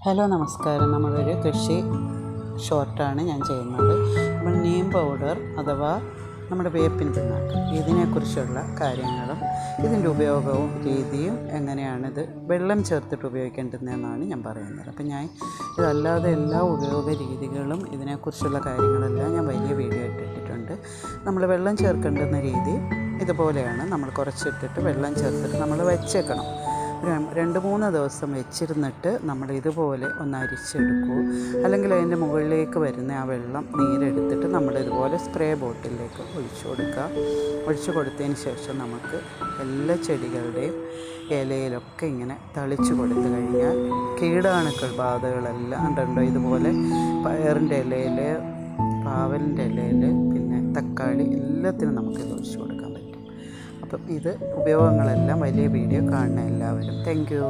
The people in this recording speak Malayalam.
ഹലോ നമസ്കാരം. നമ്മളൊരു കൃഷി ഷോർട്ടാണ് ഞാൻ ചെയ്യുന്നത്. നമ്മൾ നീം പൗഡർ അഥവാ നമ്മുടെ വേപ്പിൻ പിണ്ണാക്ക് ഇതിനെക്കുറിച്ചുള്ള കാര്യങ്ങളും ഇതിൻ്റെ ഉപയോഗവും രീതിയും എങ്ങനെയാണിത് വെള്ളം ചേർത്തിട്ട് ഉപയോഗിക്കേണ്ടതെന്നാണ് ഞാൻ പറയുന്നത്. അപ്പം ഞാൻ ഇതല്ലാതെ എല്ലാ ഉപയോഗ രീതികളും ഇതിനെക്കുറിച്ചുള്ള കാര്യങ്ങളെല്ലാം ഞാൻ വലിയ വീഡിയോ ഇട്ടിട്ടുണ്ട്. നമ്മൾ വെള്ളം ചേർക്കേണ്ടുന്ന രീതി ഇതുപോലെയാണ്. നമ്മൾ കുറച്ചിട്ടിട്ട് വെള്ളം ചേർത്തിട്ട് നമ്മൾ വെച്ചേക്കണം. 2-3 ദിവസം വെച്ചിരുന്നിട്ട് നമ്മൾ ഇതുപോലെ ഒന്ന് അരിച്ചെടുക്കൂ. അല്ലെങ്കിൽ അതിൻ്റെ മുകളിലേക്ക് വരുന്ന ആ വെള്ളം നീരെടുത്തിട്ട് നമ്മൾ ഇതുപോലെ സ്പ്രേ ബോട്ടിലേക്ക് ഒഴിച്ചു കൊടുക്കുക. ഒഴിച്ചു കൊടുത്തതിന് ശേഷം നമുക്ക് എല്ലാ ചെടികളുടെയും ഇലയിലൊക്കെ ഇങ്ങനെ തളിച്ചു കൊടുത്തു കഴിഞ്ഞാൽ കീടാണുക്കൾ ബാധകളെല്ലാം ഉണ്ടോ ഇതുപോലെ പയറിൻ്റെ ഇലയിൽ, പാവലിൻ്റെ ഇലയിൽ, പിന്നെ തക്കാളി എല്ലാത്തിനും നമുക്കിത് ഒഴിച്ചു കൊടുക്കാൻ പറ്റും. അപ്പം ഇത് ഉപയോഗങ്ങളെല്ലാം വലിയ വീഡിയോ കാണുന്ന എല്ലാവരും താങ്ക് യു.